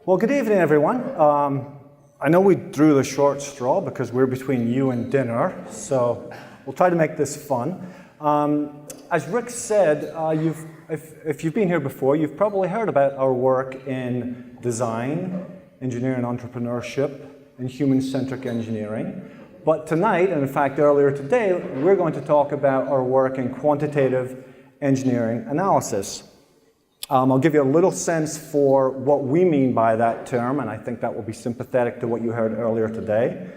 Well, good evening, everyone. I know we drew the short straw because we're between you and dinner, so we'll try to make this fun. As Rick said, if you've been here before, you've probably heard about our work in design, engineering entrepreneurship, and human-centric engineering. But tonight, and in fact earlier today, we're going to talk about our work in quantitative engineering analysis. I'll give you a little sense for what we mean by that term, and I think that will be sympathetic to what you heard earlier today.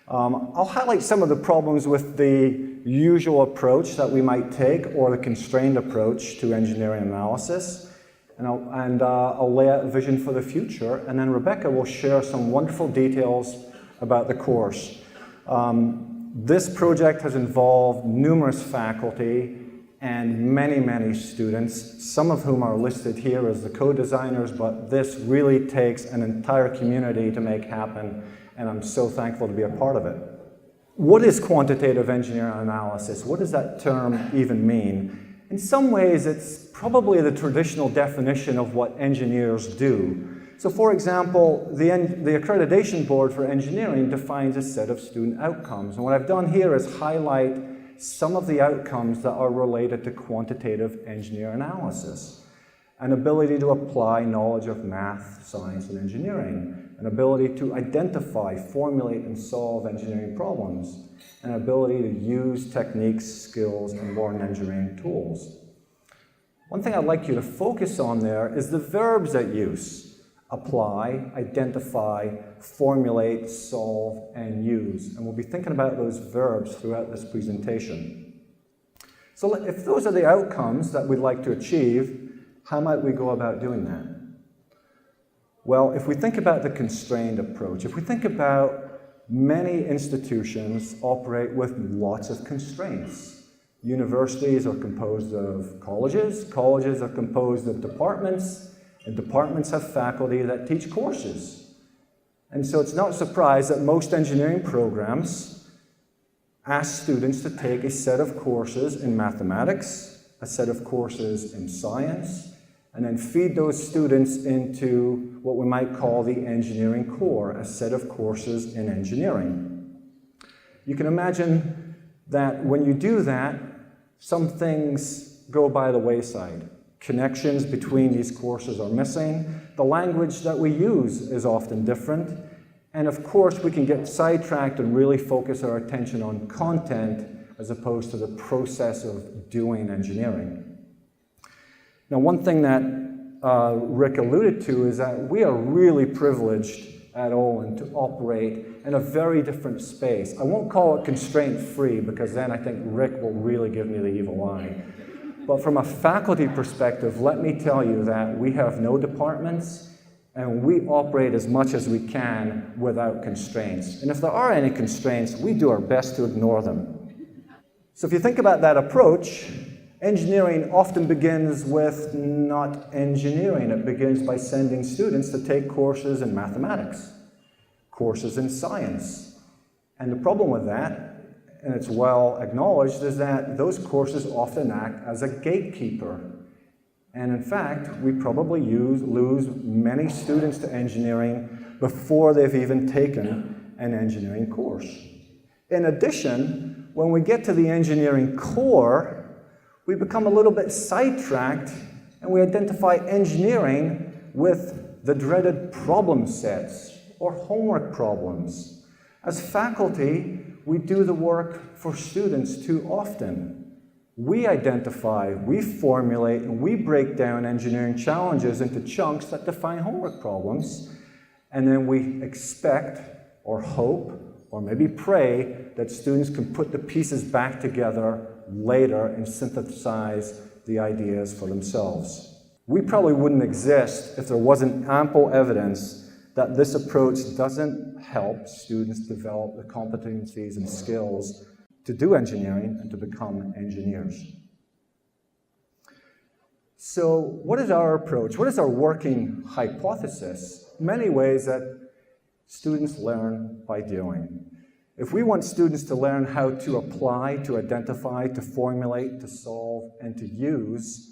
I'll highlight some of the problems with the usual approach that we might take, or the constrained approach to engineering analysis, and I'll lay out a vision for the future, and then Rebecca will share some wonderful details about the course. This project has involved numerous faculty and many students, some of whom are listed here as the co-designers, but this really takes an entire community to make happen, and I'm so thankful to be a part of it. What is quantitative engineering analysis? What does that term even mean? In some ways, it's probably the traditional definition of what engineers do. So for example, the Accreditation Board for Engineering defines a set of student outcomes, and what I've done here is highlight some of the outcomes that are related to quantitative engineering analysis. An ability to apply knowledge of math, science, and engineering. An ability to identify, formulate, and solve engineering problems. An ability to use techniques, skills, and learn engineering tools. One thing I'd like you to focus on there is the verbs at use. Apply, identify, formulate, solve, and use. And we'll be thinking about those verbs throughout this presentation. So if those are the outcomes that we'd like to achieve, how might we go about doing that? Well, if we think about the constrained approach, if we think about many institutions operate with lots of constraints. Universities are composed of colleges, colleges are composed of departments, and departments have faculty that teach courses. And so it's not a surprise that most engineering programs ask students to take a set of courses in mathematics, a set of courses in science, and then feed those students into what we might call the engineering core, a set of courses in engineering. You can imagine that when you do that, some things go by the wayside. Connections between these courses are missing. The language that we use is often different. And of course, we can get sidetracked and really focus our attention on content as opposed to the process of doing engineering. Now, one thing that Rick alluded to is that we are really privileged at Olin to operate in a very different space. I won't call it constraint-free because then I think Rick will really give me the evil eye. But from a faculty perspective, let me tell you that we have no departments and we operate as much as we can without constraints. And if there are any constraints, we do our best to ignore them. So if you think about that approach, engineering often begins with not engineering. It begins by sending students to take courses in mathematics, courses in science. And the problem with that, and it's well acknowledged, is that those courses often act as a gatekeeper. And in fact, we probably lose many students to engineering before they've even taken an engineering course. In addition, when we get to the engineering core, we become a little bit sidetracked and we identify engineering with the dreaded problem sets or homework problems. As faculty, we do the work for students too often. We identify, we formulate, and we break down engineering challenges into chunks that define homework problems, and then we expect or hope or maybe pray that students can put the pieces back together later and synthesize the ideas for themselves. We probably wouldn't exist if there wasn't ample evidence that this approach doesn't help students develop the competencies and skills to do engineering and to become engineers. So what is our approach? What is our working hypothesis? Many ways that students learn by doing. If we want students to learn how to apply, to identify, to formulate, to solve, and to use,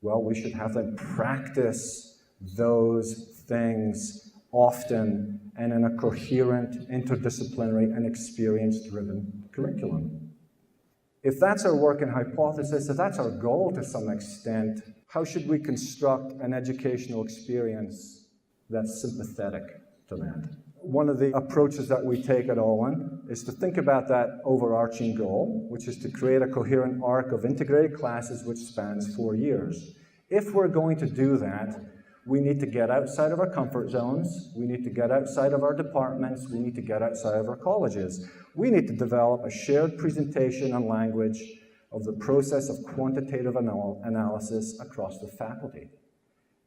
well, we should have them practice those things often, and in a coherent, interdisciplinary, and experience-driven curriculum. If that's our working hypothesis, if that's our goal to some extent, how should we construct an educational experience that's sympathetic to that? One of the approaches that we take at Olin is to think about that overarching goal, which is to create a coherent arc of integrated classes which spans 4 years. If we're going to do that, we need to get outside of our comfort zones, we need to get outside of our departments, we need to get outside of our colleges. We need to develop a shared presentation and language of the process of quantitative analysis across the faculty.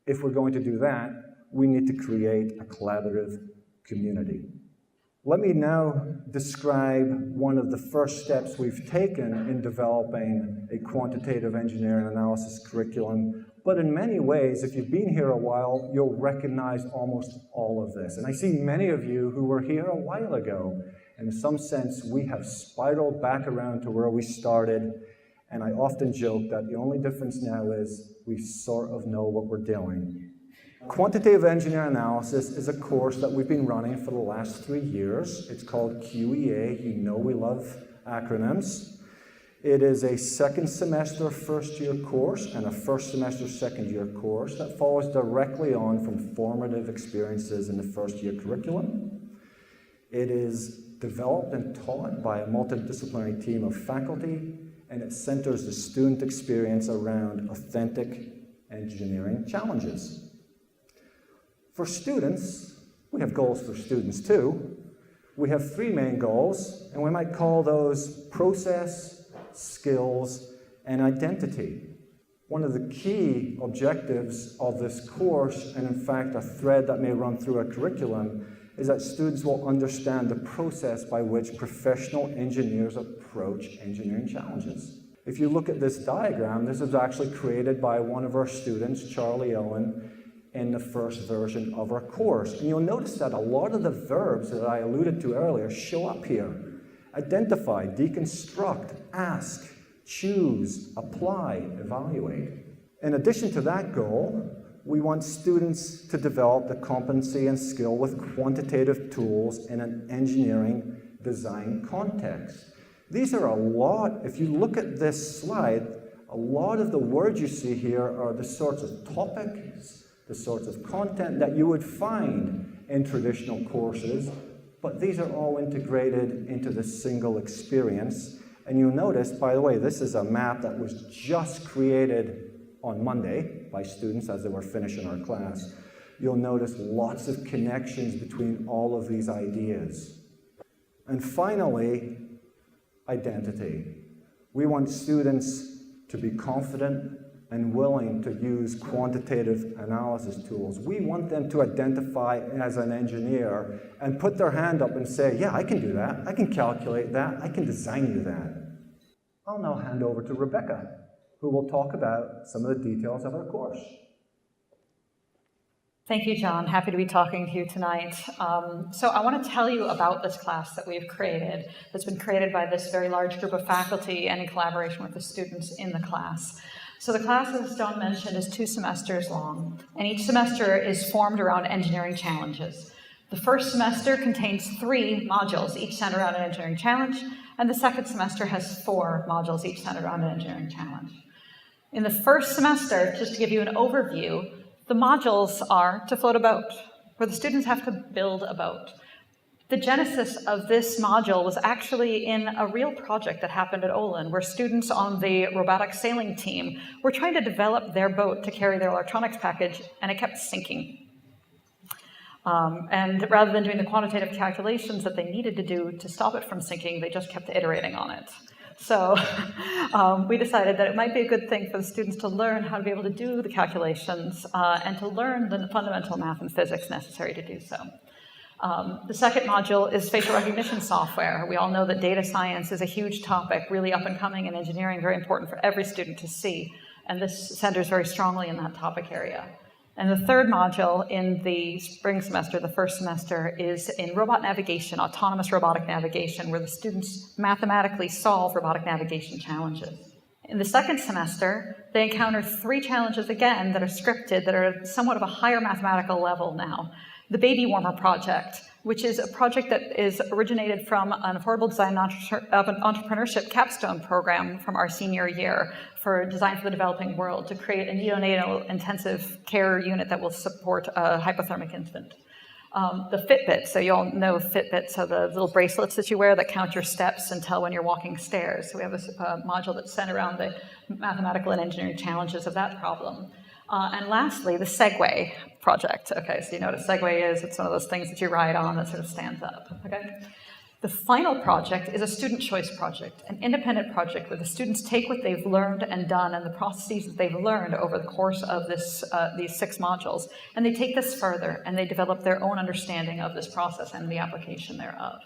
If we're going to do that, we need to create a collaborative community. Let me now describe one of the first steps we've taken in developing a quantitative engineering analysis curriculum. But in many ways, if you've been here a while, you'll recognize almost all of this. And I see many of you who were here a while ago. In some sense, we have spiraled back around to where we started. And I often joke that the only difference now is we sort of know what we're doing. Quantitative engineering analysis is a course that we've been running for the last 3 years. It's called QEA. You know we love acronyms. It is a second semester first-year course and a first semester second-year course that follows directly on from formative experiences in the first-year curriculum. It is developed and taught by a multidisciplinary team of faculty, and it centers the student experience around authentic engineering challenges. For students, we have goals for students too. We have 3 main goals, and we might call those process, skills, and identity. One of the key objectives of this course, and in fact a thread that may run through a curriculum, is that students will understand the process by which professional engineers approach engineering challenges. If you look at this diagram, this was actually created by one of our students, Charlie Owen, in the first version of our course. And you'll notice that a lot of the verbs that I alluded to earlier show up here. Identify, deconstruct, ask, choose, apply, evaluate. In addition to that goal, we want students to develop the competency and skill with quantitative tools in an engineering design context. These are a lot, if you look at this slide, a lot of the words you see here are the sorts of topics, the sorts of content that you would find in traditional courses, but these are all integrated into the single experience. And you'll notice, by the way, this is a map that was just created on Monday by students as they were finishing our class. You'll notice lots of connections between all of these ideas. And finally, identity. We want students to be confident and willing to use quantitative analysis tools. We want them to identify as an engineer and put their hand up and say, yeah, I can do that, I can calculate that, I can design you that. I'll now hand over to Rebecca, who will talk about some of the details of our course. Thank you, John. Happy to be talking to you tonight. So I want to tell you about this class that we've created, that's been created by this very large group of faculty and in collaboration with the students in the class. So the class, as John mentioned, is 2 semesters long, and each semester is formed around engineering challenges. The first semester contains 3 modules, each centered around an engineering challenge, and the second semester has 4 modules, each centered around an engineering challenge. In the first semester, just to give you an overview, the modules are to float a boat, where the students have to build a boat. The genesis of this module was actually in a real project that happened at Olin, where students on the robotic sailing team were trying to develop their boat to carry their electronics package, and it kept sinking. And rather than doing the quantitative calculations that they needed to do to stop it from sinking, they just kept iterating on it. So we decided that it might be a good thing for the students to learn how to be able to do the calculations and to learn the fundamental math and physics necessary to do so. The second module is facial recognition software. We all know that data science is a huge topic, really up and coming in engineering, very important for every student to see. And this centers very strongly in that topic area. And the third module in the spring semester, the first semester, is in robot navigation, autonomous robotic navigation, where the students mathematically solve robotic navigation challenges. In the second semester, they encounter 3 challenges again that are scripted, that are somewhat of a higher mathematical level now. The Baby Warmer Project, which is a project that is originated from an affordable design entrepreneurship capstone program from our senior year for Design for the Developing World to create a neonatal intensive care unit that will support a hypothermic infant. The Fitbit, so you all know Fitbit, so the little bracelets that you wear that count your steps and tell when you're walking stairs. So we have a module that's centered around the mathematical and engineering challenges of that problem. And lastly, the Segway project. Okay, so you know what a Segway is. It's one of those things that you ride on that sort of stands up. Okay. The final project is a student choice project, an independent project where the students take what they've learned and done and the processes that they've learned over the course of these 6 modules, and they take this further and they develop their own understanding of this process and the application thereof.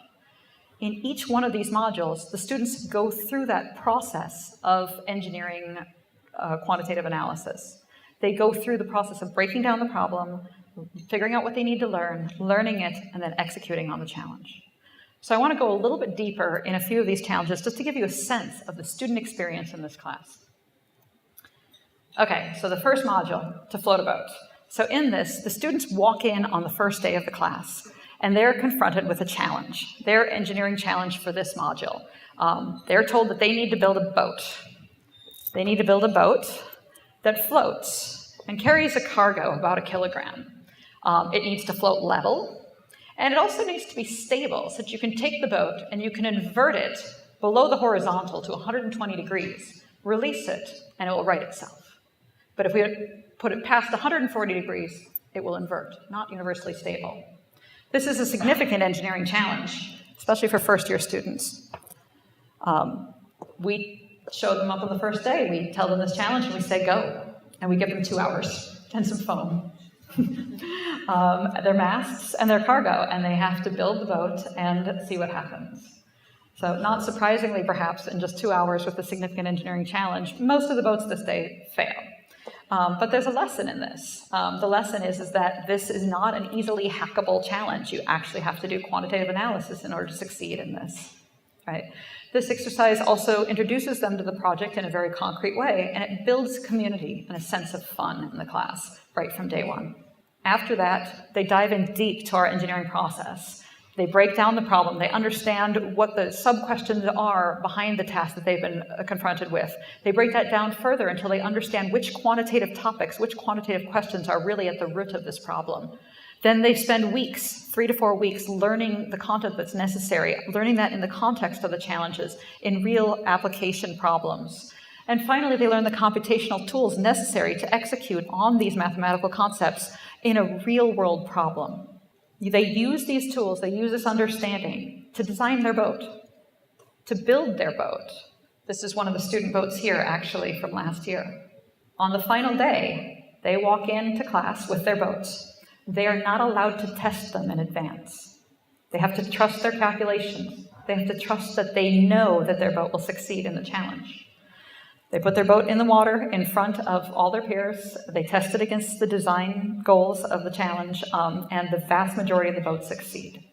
In each one of these modules, the students go through that process of engineering quantitative analysis. They go through the process of breaking down the problem, figuring out what they need to learn, learning it, and then executing on the challenge. So I want to go a little bit deeper in a few of these challenges just to give you a sense of the student experience in this class. Okay, so the first module, to float a boat. So in this, the students walk in on the first day of the class, and they're confronted with a challenge, their engineering challenge for this module. They're told that they need to build a boat. They need to build a boat that floats and carries a cargo about 1 kilogram. It needs to float level, and it also needs to be stable so that you can take the boat and you can invert it below the horizontal to 120 degrees, release it, and it will right itself. But if we put it past 140 degrees, it will invert, not universally stable. This is a significant engineering challenge, especially for first-year students. We show them up on the first day. We tell them this challenge and we say go. And we give them 2 hours and some foam. Their masts and their cargo, and they have to build the boat and see what happens. So not surprisingly, perhaps, in just 2 hours with a significant engineering challenge, most of the boats this day fail. But there's a lesson in this. The lesson is that this is not an easily hackable challenge. You actually have to do quantitative analysis in order to succeed in this, right? This exercise also introduces them to the project in a very concrete way, and it builds community and a sense of fun in the class right from day one. After that, they dive in deep to our engineering process. They break down the problem. They understand what the sub-questions are behind the task that they've been confronted with. They break that down further until they understand which quantitative topics, which quantitative questions are really at the root of this problem. Then they spend weeks, 3 to 4 weeks, learning the content that's necessary, learning that in the context of the challenges, in real application problems. And finally, they learn the computational tools necessary to execute on these mathematical concepts in a real-world problem. They use these tools, they use this understanding to design their boat, to build their boat. This is one of the student boats here, actually, from last year. On the final day, they walk into class with their boats. They are not allowed to test them in advance. They have to trust their calculations. They have to trust that they know that their boat will succeed in the challenge. They put their boat in the water in front of all their peers. They test it against the design goals of the challenge, and the vast majority of the boats succeed.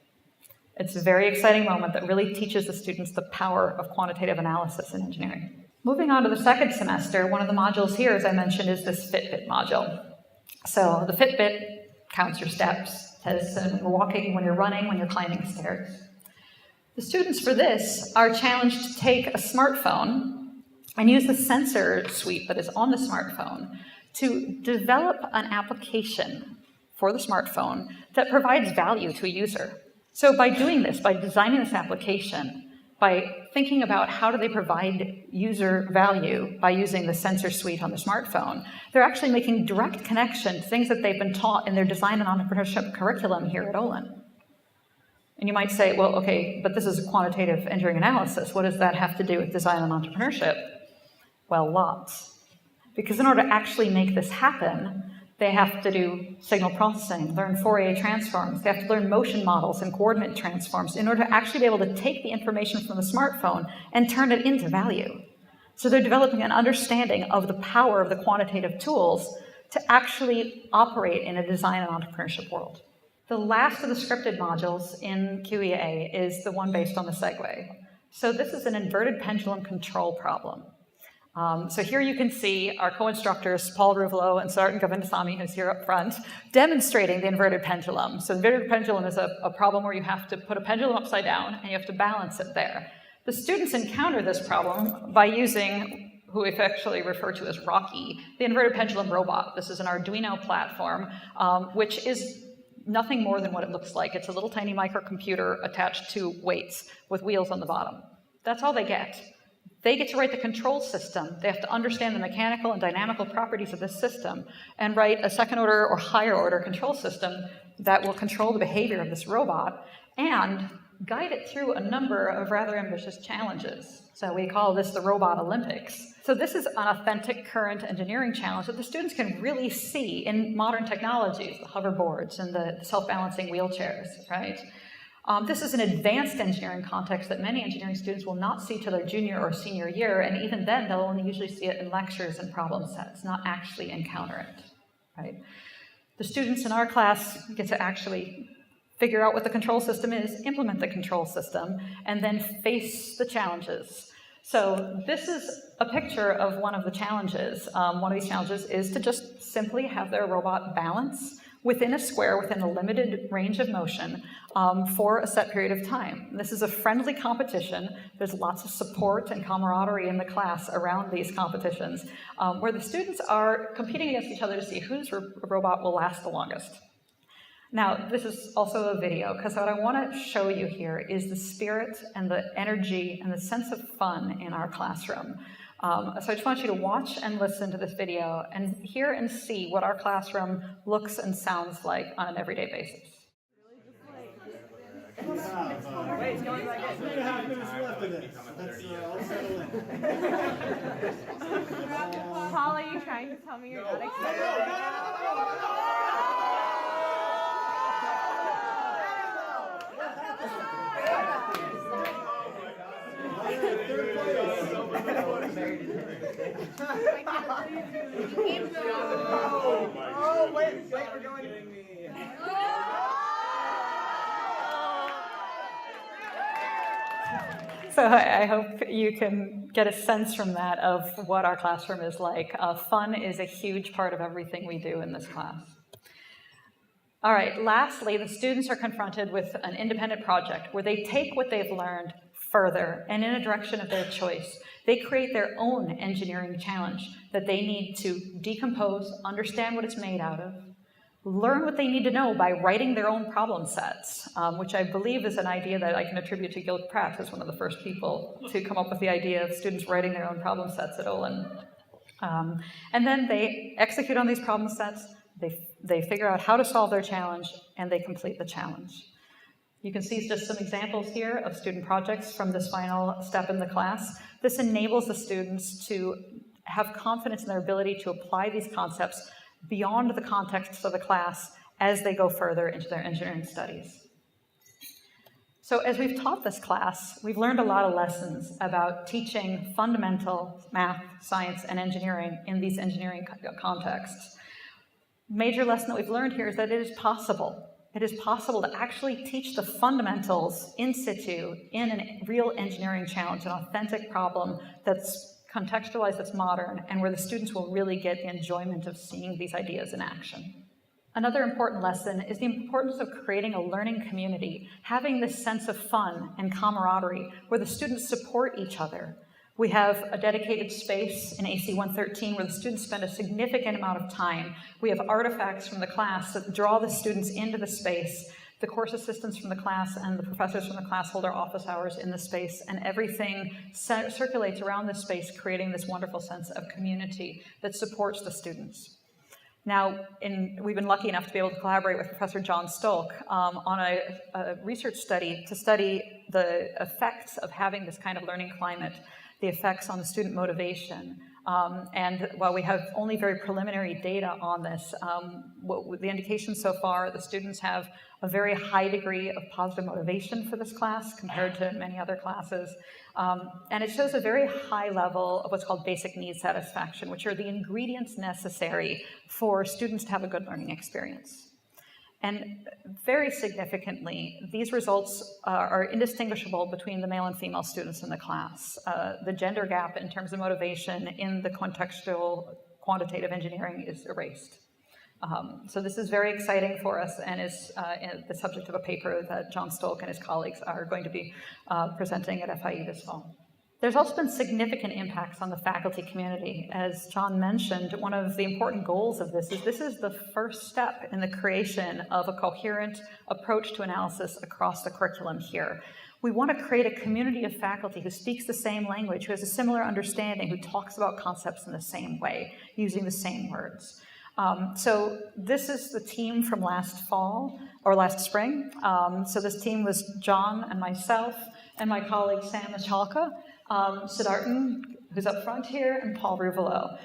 It's a very exciting moment that really teaches the students the power of quantitative analysis in engineering. Moving on to the second semester, one of the modules here, as I mentioned, is this Fitbit module. So the Fitbit counts your steps, says when you're walking, when you're running, when you're climbing stairs. The students for this are challenged to take a smartphone and use the sensor suite that is on the smartphone to develop an application for the smartphone that provides value to a user. So by doing this, by designing this application, by thinking about how do they provide user value by using the sensor suite on the smartphone, they're actually making direct connection to things that they've been taught in their design and entrepreneurship curriculum here at Olin. And you might say, well, okay, but this is a quantitative engineering analysis. What does that have to do with design and entrepreneurship? Well, lots. Because in order to actually make this happen, they have to do signal processing, learn Fourier transforms. They have to learn motion models and coordinate transforms in order to actually be able to take the information from the smartphone and turn it into value. So they're developing an understanding of the power of the quantitative tools to actually operate in a design and entrepreneurship world. The last of the scripted modules in QEA is the one based on the Segway. So this is an inverted pendulum control problem. So here you can see our co-instructors, Paul Ruvolo and Sartan Govindasamy, who's here up front, demonstrating the inverted pendulum. So the inverted pendulum is a problem where you have to put a pendulum upside down and you have to balance it there. The students encounter this problem by using who we actually refer to as Rocky, the inverted pendulum robot. This is an Arduino platform, which is nothing more than what it looks like. It's a little tiny microcomputer attached to weights with wheels on the bottom. That's all they get. They get to write the control system. They have to understand the mechanical and dynamical properties of this system and write a second order or higher order control system that will control the behavior of this robot and guide it through a number of rather ambitious challenges. So we call this the Robot Olympics. So this is an authentic current engineering challenge that the students can really see in modern technologies, the hoverboards and the self-balancing wheelchairs, right? This is an advanced engineering context that many engineering students will not see till their junior or senior year, and even then they'll only usually see it in lectures and problem sets, not actually encounter it, right? The students in our class get to actually figure out what the control system is, implement the control system, and then face the challenges. So this is a picture of one of the challenges. One of these challenges is to just simply have their robot balance within a square, within a limited range of motion for a set period of time. This is a friendly competition. There's lots of support and camaraderie in the class around these competitions where the students are competing against each other to see whose robot will last the longest. Now, this is also a video, because what I want to show you here is the spirit and the energy and the sense of fun in our classroom. So I just want you to watch and listen to this video and hear and see what our classroom looks and sounds like on an everyday basis. Wait, it's going like this. 2.5 minutes left of this. Paul, are you trying to tell me you're not excited? Oh, wait, we're going to me. So I hope you can get a sense from that of what our classroom is like. Fun is a huge part of everything we do in this class. All right, lastly, the students are confronted with an independent project where they take what they've learned further and in a direction of their choice. They create their own engineering challenge that they need to decompose, understand what it's made out of, learn what they need to know by writing their own problem sets, which I believe is an idea that I can attribute to Gil Pratt as one of the first people to come up with the idea of students writing their own problem sets at Olin. And then they execute on these problem sets, they figure out how to solve their challenge, and they complete the challenge. You can see just some examples here of student projects from this final step in the class. This enables the students to have confidence in their ability to apply these concepts beyond the context of the class as they go further into their engineering studies. So as we've taught this class, we've learned a lot of lessons about teaching fundamental math, science, and engineering in these engineering contexts. Major lesson that we've learned here is that it is possible. It is possible to actually teach the fundamentals in situ in a real engineering challenge, an authentic problem that's contextualized, that's modern, and where the students will really get the enjoyment of seeing these ideas in action. Another important lesson is the importance of creating a learning community, having this sense of fun and camaraderie where the students support each other. We have a dedicated space in AC 113 where the students spend a significant amount of time. We have artifacts from the class that draw the students into the space. The course assistants from the class and the professors from the class hold our office hours in the space, and everything circulates around this space, creating this wonderful sense of community that supports the students. Now, we've been lucky enough to be able to collaborate with Professor John Stolk on a research study to study the effects of having this kind of learning climate, the effects on the student motivation. And while we have only very preliminary data on this, the indications so far, the students have a very high degree of positive motivation for this class compared to many other classes. And it shows a very high level of what's called basic needs satisfaction, which are the ingredients necessary for students to have a good learning experience. And very significantly, these results are indistinguishable between the male and female students in the class. The gender gap in terms of motivation in the contextual quantitative engineering is erased. So this is very exciting for us and is the subject of a paper that John Stolk and his colleagues are going to be presenting at FIE this fall. There's also been significant impacts on the faculty community. As John mentioned, one of the important goals of this is the first step in the creation of a coherent approach to analysis across the curriculum here. We want to create a community of faculty who speaks the same language, who has a similar understanding, who talks about concepts in the same way, using the same words. So this is the team from last fall, or last spring. So this team was John and myself and my colleague Sam Michalka, Siddhartan, who's up front here, and Paul Ruvalo.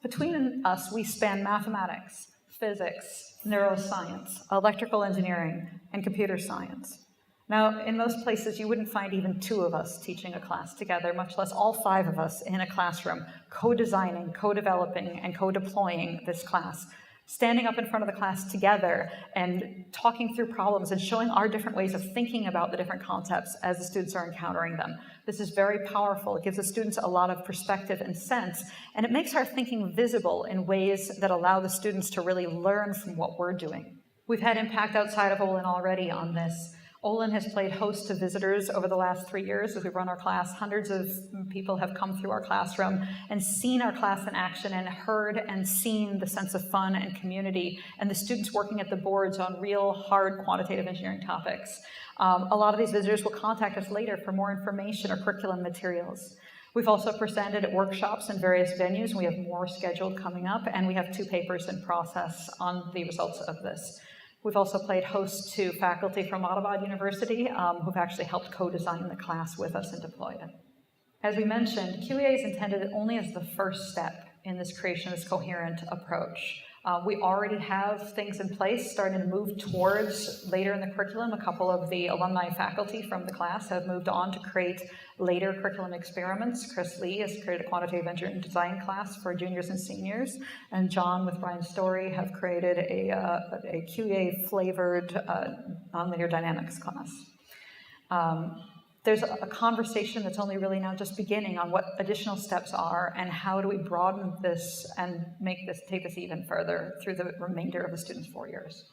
Between us, we span mathematics, physics, neuroscience, electrical engineering, and computer science. Now, in most places, you wouldn't find even two of us teaching a class together, much less all five of us in a classroom, co-designing, co-developing, and co-deploying this class, standing up in front of the class together and talking through problems and showing our different ways of thinking about the different concepts as the students are encountering them. This is very powerful. It gives the students a lot of perspective and sense, and it makes our thinking visible in ways that allow the students to really learn from what we're doing. We've had impact outside of Olin already on this. Olin has played host to visitors over the last 3 years as we've run our class. Hundreds of people have come through our classroom and seen our class in action and heard and seen the sense of fun and community and the students working at the boards on real hard quantitative engineering topics. A lot of these visitors will contact us later for more information or curriculum materials. We've also presented at workshops in various venues, and we have more scheduled coming up, and we have 2 papers in process on the results of this. We've also played host to faculty from Awadabad University who've actually helped co-design the class with us and deployed it. As we mentioned, QEA is intended only as the first step in this creation of this coherent approach. We already have things in place starting to move towards later in the curriculum. A couple of the alumni faculty from the class have moved on to create later curriculum experiments. Chris Lee has created a quantitative engineering design class for juniors and seniors, and John with Brian Story have created a QEA-flavored nonlinear dynamics class. There's a conversation that's only really now just beginning on what additional steps are and how do we broaden this and take this even further through the remainder of the students' 4 years.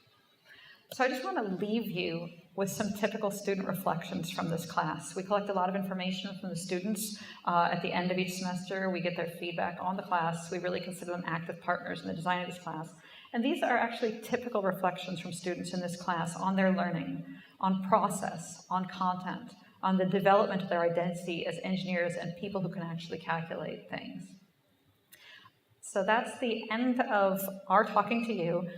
So I just want to leave you with some typical student reflections from this class. We collect a lot of information from the students at the end of each semester. We get their feedback on the class. We really consider them active partners in the design of this class. And these are actually typical reflections from students in this class on their learning, on process, on content, on the development of their identity as engineers and people who can actually calculate things. So that's the end of our talking to you.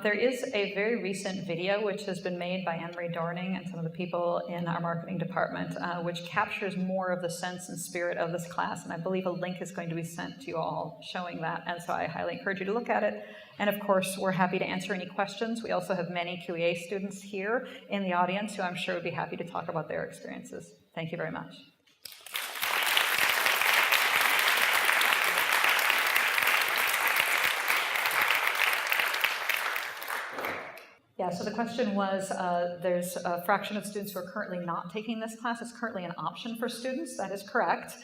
There is a very recent video which has been made by Anne-Marie Dorning and some of the people in our marketing department, which captures more of the sense and spirit of this class, and I believe a link is going to be sent to you all showing that, and so I highly encourage you to look at it. And of course, we're happy to answer any questions. We also have many QEA students here in the audience who I'm sure would be happy to talk about their experiences. Thank you very much. Yeah, so the question was, there's a fraction of students who are currently not taking this class. It's currently an option for students. That is correct.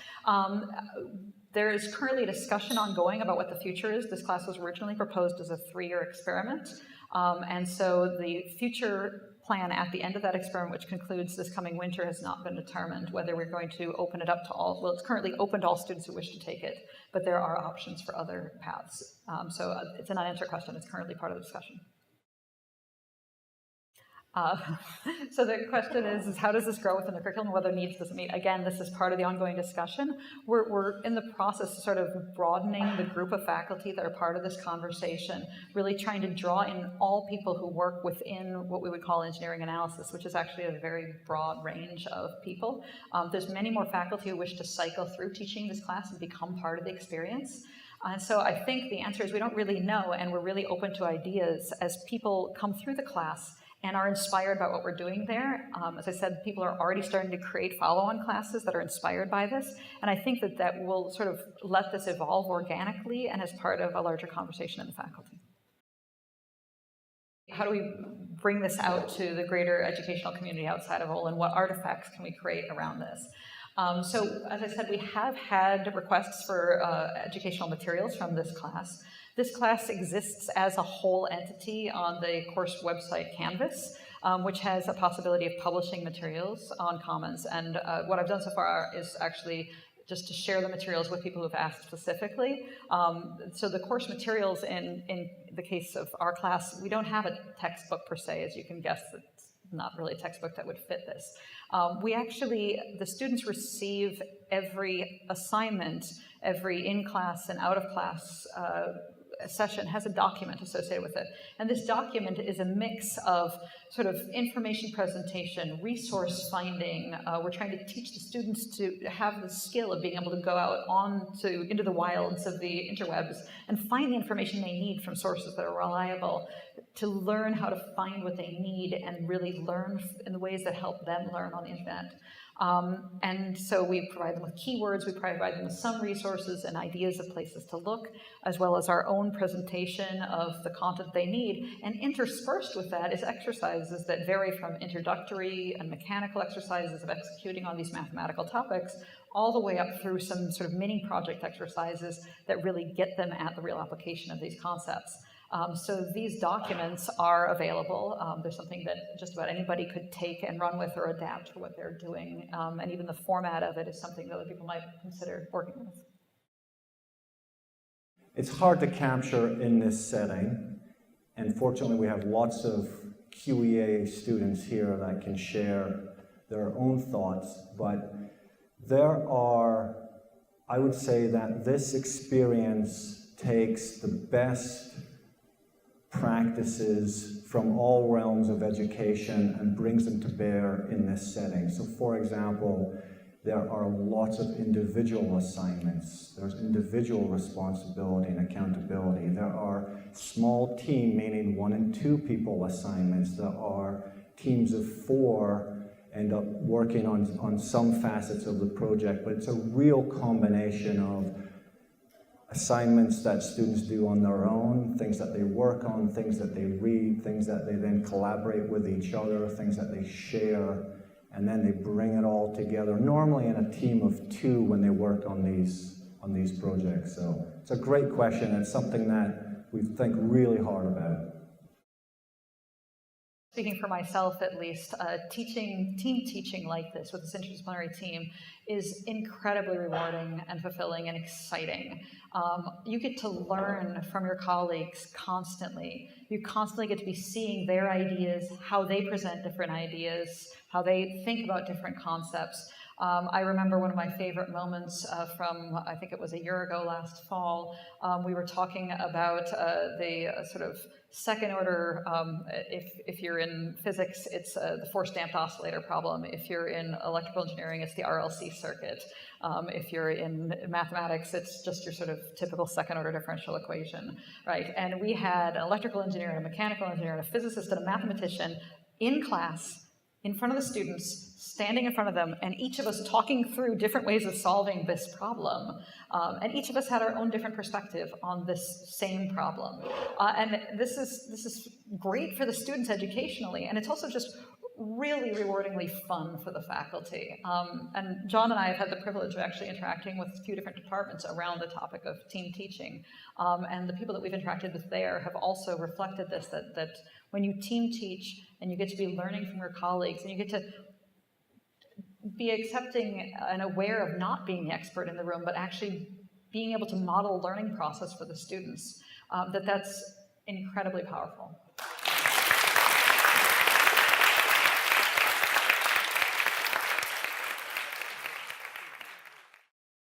There is currently a discussion ongoing about what the future is. This class was originally proposed as a 3-year experiment. And so the future plan at the end of that experiment, which concludes this coming winter, has not been determined, whether we're going to open it up to all. Well, it's currently open to all students who wish to take it, but there are options for other paths. So it's an unanswered question. It's currently part of the discussion. So the question is how does this grow within the curriculum, whether needs does it meet? Again, this is part of the ongoing discussion. We're in the process of sort of broadening the group of faculty that are part of this conversation, really trying to draw in all people who work within what we would call engineering analysis, which is actually a very broad range of people. There's many more faculty who wish to cycle through teaching this class and become part of the experience. And so I think the answer is we don't really know, and we're really open to ideas as people come through the class and are inspired by what we're doing there. As I said, people are already starting to create follow-on classes that are inspired by this, and I think that that will sort of let this evolve organically and as part of a larger conversation in the faculty. how do we bring this out to the greater educational community outside of Olin? What artifacts can we create around this? So, as I said, we have had requests for educational materials from this class. This class exists as a whole entity on the course website Canvas, which has a possibility of publishing materials on Commons. And what I've done so far is actually just to share the materials with people who've asked specifically. So the course materials in the case of our class, we don't have a textbook per se, as you can guess. It's not really a textbook that would fit this. The students receive every assignment, every in-class and out-of-class session has a document associated with it. And this document is a mix of sort of information presentation, resource finding. We're trying to teach the students to have the skill of being able to go out into the wilds of the interwebs and find the information they need from sources that are reliable, to learn how to find what they need and really learn in the ways that help them learn on the internet. And so we provide them with keywords, we provide them with some resources and ideas of places to look, as well as our own presentation of the content they need. And interspersed with that is exercises that vary from introductory and mechanical exercises of executing on these mathematical topics, all the way up through some sort of mini project exercises that really get them at the real application of these concepts. So these documents are available. They're something that just about anybody could take and run with or adapt to what they're doing. And even the format of it is something that other people might consider working with. It's hard to capture in this setting, and fortunately we have lots of QEA students here that can share their own thoughts, but I would say that this experience takes the best practices from all realms of education and brings them to bear in this setting. So for example, there are lots of individual assignments. There's individual responsibility and accountability. There are small team, meaning 1 and 2 people assignments. There are teams of 4 end up working on some facets of the project, but it's a real combination of assignments that students do on their own, things that they work on, things that they read, things that they then collaborate with each other, things that they share, and then they bring it all together, normally in a team of 2 when they work on these projects. So it's a great question. It's something that we think really hard about. Speaking for myself, at least, team teaching like this with this interdisciplinary team is incredibly rewarding and fulfilling and exciting. You get to learn from your colleagues constantly. You constantly get to be seeing their ideas, how they present different ideas, how they think about different concepts. I remember one of my favorite moments from, I think it was a year ago last fall. We were talking about the sort of second order, if you're in physics, it's the force-damped oscillator problem. If you're in electrical engineering, it's the RLC circuit. If you're in mathematics, it's just your sort of typical second order differential equation, right? And we had an electrical engineer, and a mechanical engineer, and a physicist, and a mathematician in class, in front of the students, standing in front of them, and each of us talking through different ways of solving this problem. And each of us had our own different perspective on this same problem. And this is great for the students educationally, and it's also just really rewardingly fun for the faculty. And John and I have had the privilege of actually interacting with a few different departments around the topic of team teaching. And the people that we've interacted with there have also reflected this, that when you team teach and you get to be learning from your colleagues and you get to be accepting and aware of not being the expert in the room, but actually being able to model a learning process for the students, that's incredibly powerful.